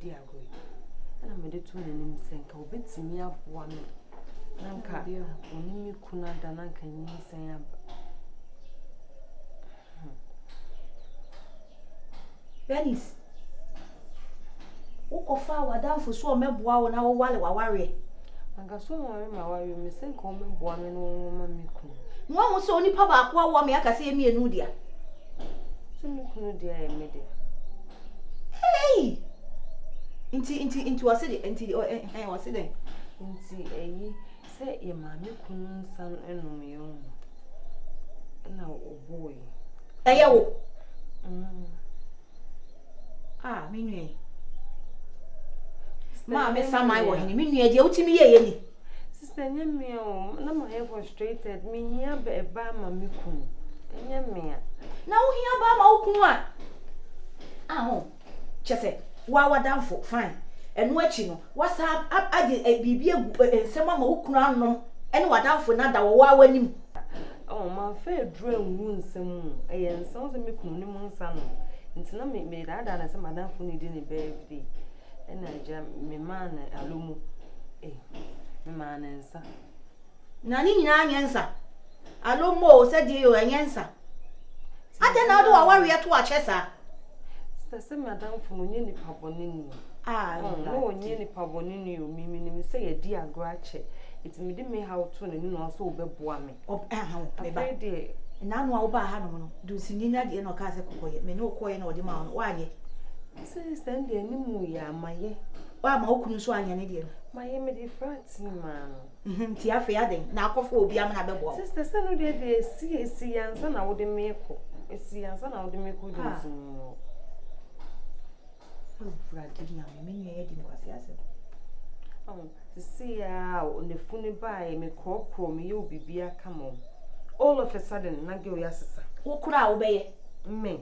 dear boy. And I made it to him saying, "Go bit me up one." Nanka, only me kuna dana can you say Venice. Woko fa wadan for so meboa wo na wo wale waware. Anka so worry my worry me say come meboa me no ma me ku. No ho so onipa ba ko wo me aka se me enu dia. So me kunu dia e me dia. Hey! Inti wase de wase de. Inti eyi say ye ma me kunu san enum yo. Na oboy. Eye wo. Ah, me nue. Ma me samai wo hini me nue de utimi ye ni. Sister nyame o na my hair frustrated me here be ba ma me kunu. Nyame Na wo hia ba ma wo kunu a. Ah ho. Chese wa wadanfo fine. Enu achi no whatsapp age bibi ensem ma wo kunu anom ene wadanfo na da wo wa wanim. Oh ma fa dru anwu nsem eye nsem se me kunu ni mu nsa no. Nti na me da na se madanfo ni di ni birthday. Ena ja me ma na alomu. Me ma na nsa. Na ni nyina anyensa. Alomo se di yo anyensa. Ade na do wa ware to a chesa. Se madanfo no nye ni pabone ni. Ah, no nye ni pabone ni o mimi ni se ye di agro ache. It me di me how to na ni no so obeboa me. Me ba. Afraid na anu a wo ba ha no no. Du sinina de no ka se kokoye. Me no kokoye na odi ma no. Wa anye. Se stand there ni mu ya maye. Wa ma okunu so anya ne de no. Maye me di frati man. Ti afa ya den. Na akofo obi am na bebo. Sister se no de esi yansa na wo de me ko. Esi yansa na wo de me ko di sin. Oh, frati nya me nyu ye di kwase ase. See on the funny by me crop me you be come on. All of a sudden, na go yasasa. Wo kura obeye. Me.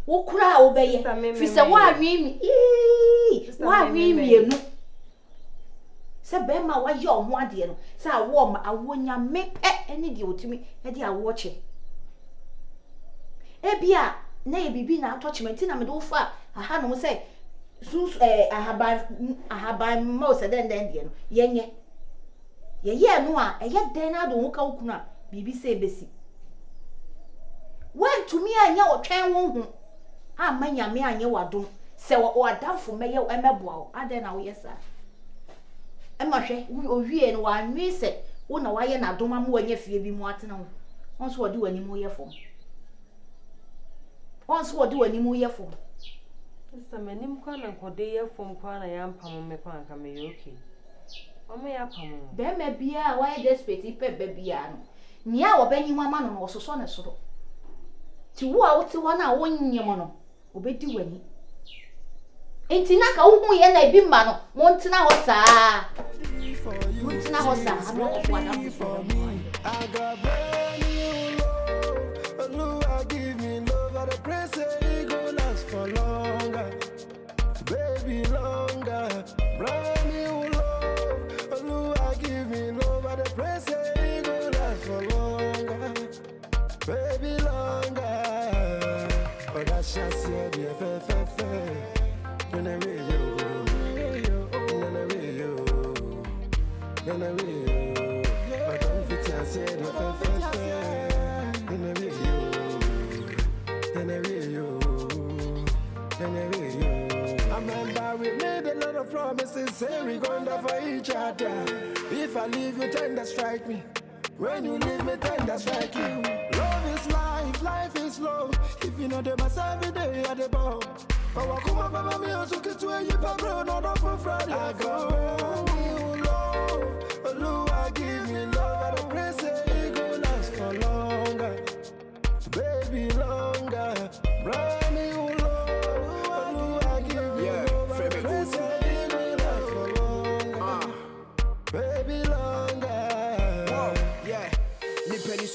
Wo kura obeye. Fi se wa nwi mi. Wa nwi mi enu. Se be ma wa ye omo ade no. Se awo ma awonya me pe ene de otimi e de awo che. E bia na ye bibi na attachment na me do fa aha no se sus ahaban mo se den de no yenye ye no a eye den na do wo ka okuna bibi se besi wan tumi anya wo twen wo hu amanya me anya wadom se wo adamfo meye emeboa wo ade na wo yesa emahwe owie no wa nwi se wo na wa ye na dom am wanya fie bi mu atena wo onso wodi wani mu ye fom onso wodi wani mu ye fom. Sister me nim kwa na kode ye fom kwa na ya mpam me kwa nka me okay. Omo ya pam. Be me bia wa ye desperate ipe be bia no. Nia wo banyi mama no no soso ne soro. Ti wo a wo ti wo na wo nyem no, obedi wani. Enti na ka wo hu ye na bi ma no, mo ntina ho saa. Mo ntina ho saa, ama ko kwa na for me. I got brand new love. Lord, give me love at the praise it go last for longer. Baby longer. Brand new love. Lord, give me love at the praise it go last for longer. Baby longer. Oh, that's just it, yeah, When I read you, when I read you, when I read you, I don't fit I said, when I read you, when I read you, when I read you. I remember we made a lot of promises, say we're going to for each other. If I leave you, tender strike me. When you leave me, tender strike you. Love is life, life is love. If you know the best every day, you're the ball. For what come up, mama, me also get to you, but bro, not for Friday. I got new love. Lord, give me love. I don't pray, say it go last for longer. Baby, longer. Brand new love. Lord, give me love. I don't pray, say it go last for longer. Baby, longer. Yeah.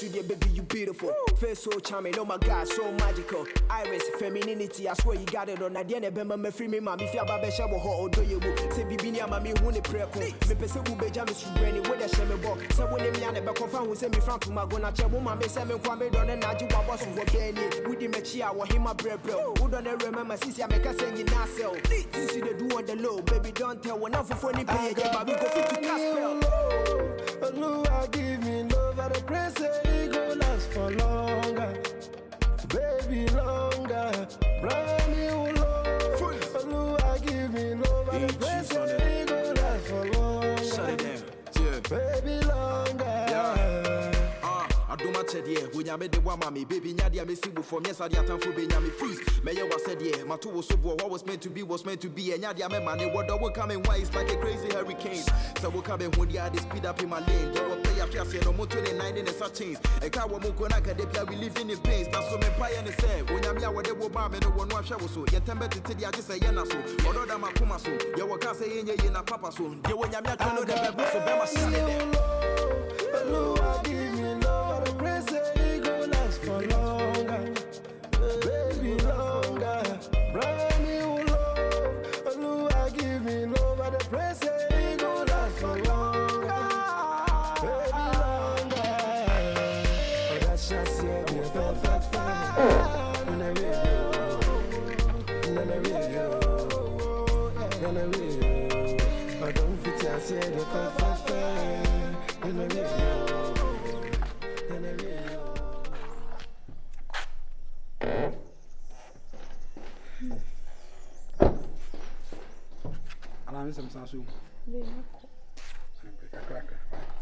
to the baby, you beautiful. Face so charming, oh my God, so magical. Iris, femininity, I swear you got it on. I didn't remember me free me, mommy. If you're Baba Shabo, or do you say Bibinia, mammy, who the prayer call? Me person who be jamming to Granny with a shame box. So when they never confirm who send me from to my gonna check woman, me send me Kwame Don and Naji was who were Benny. We did Mechia or him a bread bro. Who don't remember, Sissy, I make a sing in Nassau. You see the do on the low, baby, don't tell one off for any pay again, but we go fit to Caspel. Oluwa give me love, I pray say it go last for longer, baby longer. Brand new love, Oluwa give me love, I pray say it go last for longer. Shut it down, yeah, baby longer. I do my check, yeah. When you made the one, mommy, baby, Nadia, me see before me, so the time for being me freeze. Mayor was said, yeah, my two was so what was meant to be, and Nadia, my money, what double coming wise like a crazy hurricane. So we're coming when you had the speed up in my lane. They will play up here, no more 29 in a chains. A car will move on, I can we live in pains. That's so me pie and say, when I'm here, what they will buy me, no one watch show so. Yet, I'm better to the just say, Yanaso, or other Makuma so. You will can't say in a papa soon. You when I'm here, I know that I'm so very give me love, I pray say it go last for longer, baby longer. Brand new love, Oluwa give me love, I pray say it go last for longer, baby longer. Oh, that's just it, yeah, fa. When I read you, I don't fit to say the fa. When I read you. I'm some soon.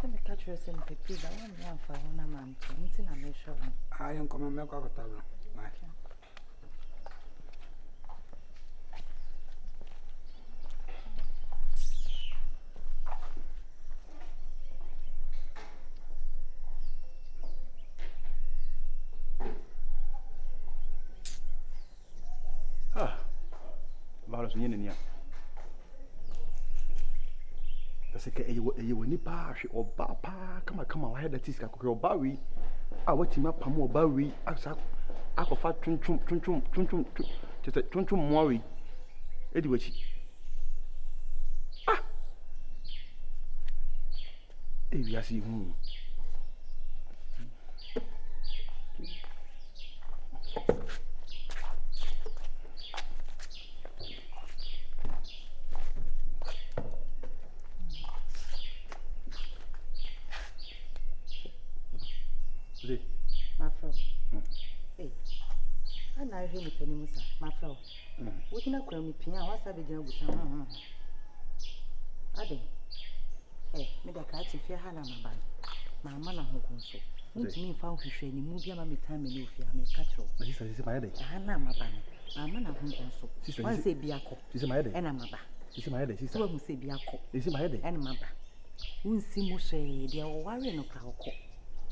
Some catchers and people, I want for one man to anything I may show. I am coming back out of town. Valos Ninia. That's a nipa, or papa, come on, I had that is or Barry. I watch him up, Pamo Barry, I go fat Tuntum Mori. Anyway, if you see whom. My friend, hey, I'm not really penny, my friend. We cannot call me Pia, what's up with you? I think, hey, made a catch if you had a man, my man who goes so. Won't me found fish any movie, mammy time in you, may catch you. This is my headache. I had my man, my man who goes so. One say be a cop, this is my headache, and a mother. This is my headache, sister. Who say be a cop, this is my headache, and a mother. Won't see Mushe, they are worrying of our cop.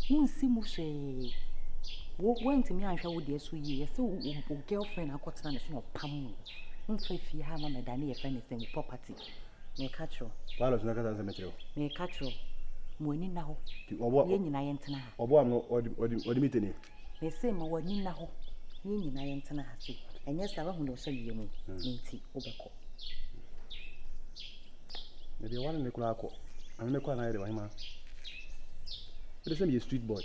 Won't see Mushe. Went to me and show the sweet, so girlfriend, I got an additional pam. If you have a medani, if anything, property. May catch you. While I was not as a material. May catch you. Morning now. Or what? Yen I enter. Or what? Or the meeting. They say my word now. Yen I enter. And yes, I won't say you. Ninty, Obako. Maybe one in the clock. I'm not quite either, my man. It is a street boy.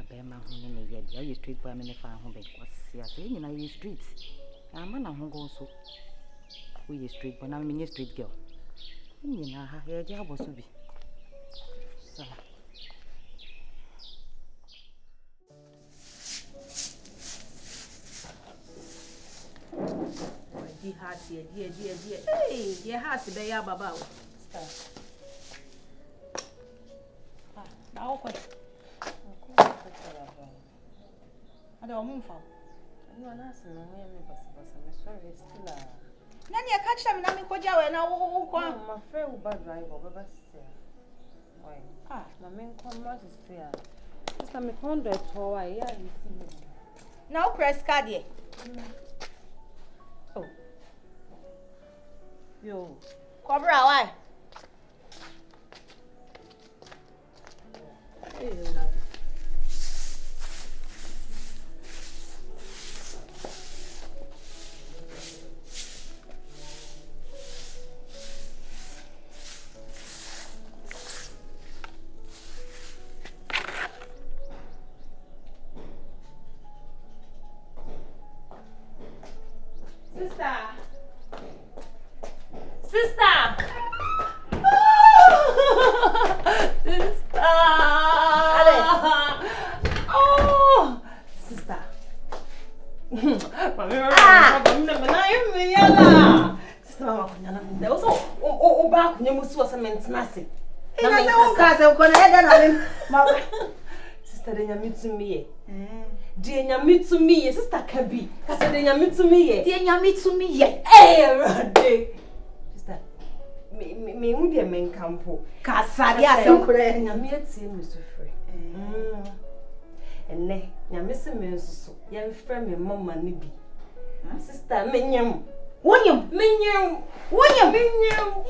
Bema who may get your street boy, many far home because see, in our streets. I'm an uncle so. We street, but I'm in a street girl. You know, her job was to be. So, dear heart, dear. Hey, dear heart, they are Baba. Now, what? I don't move for. no, that's no way, I'm sorry, still. Nanny, I catch them, and I'm going to go. My friend will bad drive over, but still. Why? My main commerce is here. Just a 100 toy, yeah, you see me. Now, press card. Oh, yo, Cobra, why? Sister! Sister! Oh! Sister! Sister, they nyame to me. Dear nyame to me, sister Kabi. Kasa they nyame to me. Dear nyame to me. Eh, Rade. Sister, me who dey men campo. Kasa dia asem kure. Nyame atie me so frɛ. Enne, nyame se me nsusu. Ye frɛ me mama ne bi. Sister, menyam. Wonyam. Menyam. Wonyam. Menyam.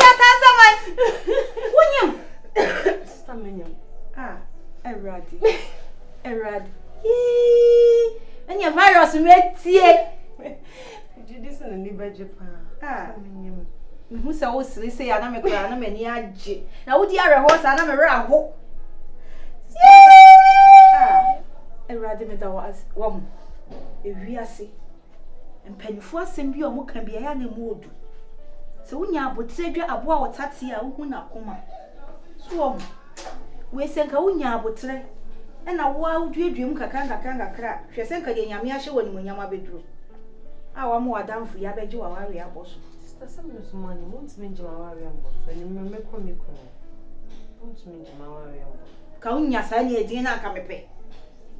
Atasa mai. Wonyam. Sister, menyam. Eradi. Anya virus metie. Did this in the Japan? Menyam. Who say wo siri say ya na me kura na me ni age. Na wo di areho sa na me ra ho. Eradi me da was wo. Ewiase. Mpanifo asem bi o mo kan bi ya na mu odu. Se wonya abotire dwa abo a wotate a wo hu na koma. So wo. We senka wonya abotire. E na wo aduadwam kakra. Hwe senka de nyame ahye woni munyama beduro. A wa mo wadamfu ya beji wa wari aboso. Sister, some of money won't mean Jamawari and boss. When you make me come. Won't mean Jamawari and boss. Ka wonya sa ne edin na ka mepe.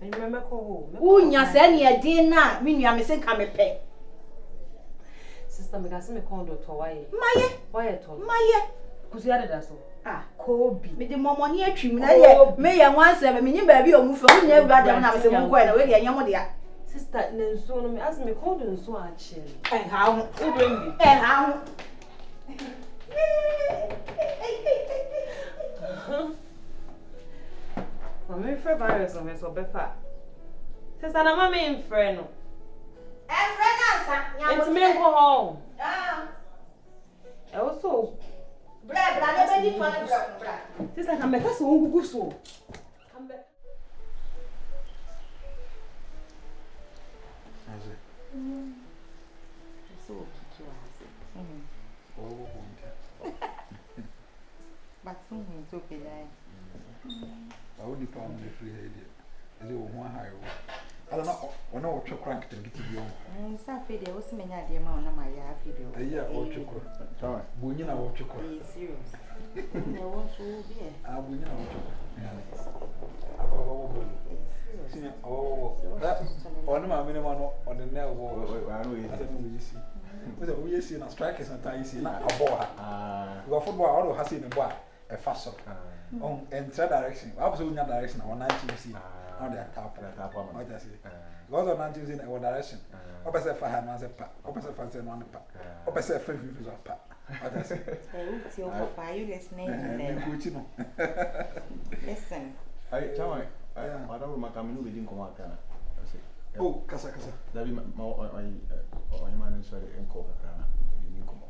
And remember call. Wonya sa ne edin na me nua me senka mepe. Sister, me gasi me kondo to why? Maye. Why to? Maye. Kusi ade da so. Kobi. Me de momoni atwim na ye me ye nwanse me nyi ba bi o mu fa wonya ewura dem na me se mu ko na we ye nyamo de a. Sister, nenso no me as me kondo nso a chile. Ha ho. Ubembi. Ha ho. Mama frɛ virus on me so befa. Sister, na mama in frɛ no. Frɛ na sa nya. Enti me nko ho. E wo so. Bra na be di to na bra. Sister, come back so ngugu so. Come back. So kiki wa hase. Oh, But something so bad. I would be found the free idea. Is it one higher? I don't know. When I watch a crank to get to be on. Safi there was many idea man na my video. A year or chocolate. Sorry. Bunyana or chocolate. Serious. No one so be. Bunyana or chocolate. Oh, that on my minimum on the nail wall. I know it's we see na strikers and tie see na aboa go football all has seen a boy a fast on enter direction absolutely not direction on 19 see on the tap what I say goes on 19 see one direction opposite for hand was a pack opposite for one the pack opposite free is a pack what I say are you listening listen I tell me I don't remember coming with come out oh kasa that be my man sorry enko kakra ni komo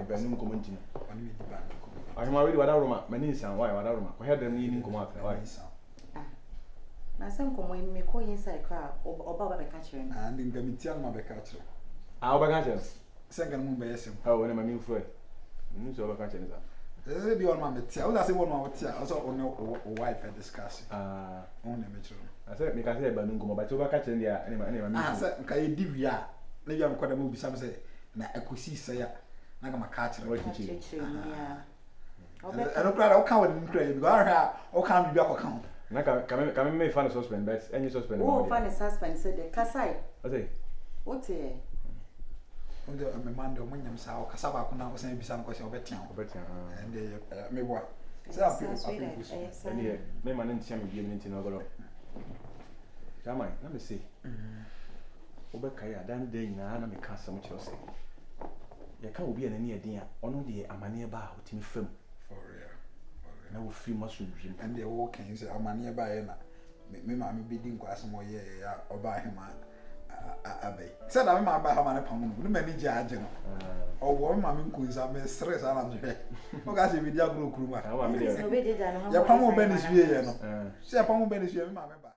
benum komo ntina oni mi diba komo ahima we wada roma mani nsan why wada roma ko head dem ni komo akra why na sem komo me ko inside kra oba ba be ka kire na ndi ngamitia ma be ka kire oba ka kire senga mu be yesem we na mami fro ni so oba ka kire za this be on my metia o da say one ma metia also on wife discuss on the metro I said me can say ba nungu but oba ka kire dia any mami say nka e di wi a na wi am kwada mu bisa me say na ekosi say ya na ga maka kire what kire I don't cry o kan we nkra because o kan bi akọ na ka me fan suspend but any suspend oh fan suspend say the kasai o say what on the me man do manyam sa o kasa ba ko na o san bisa nko se obetia and me boa say api any me man ntia me bi me ntia no goro jamai na me say obekai adan de nyina na me ka sam kire say ye ka obi anani edin a ono de amane ba a otimi fam for real na wo free muscle dream and they walk in say amane ba ye na me ma me bi din kwa asmo ye ya oba ahema abai say na me ma ba ha ma ne pamu no me ni je age no o wo ma me nkunsa me stress ala nje o ga se bi dia gro kuruma ha me no be dey da no ya pamu be ni suye ye no say pamu be ni suye me ma me ba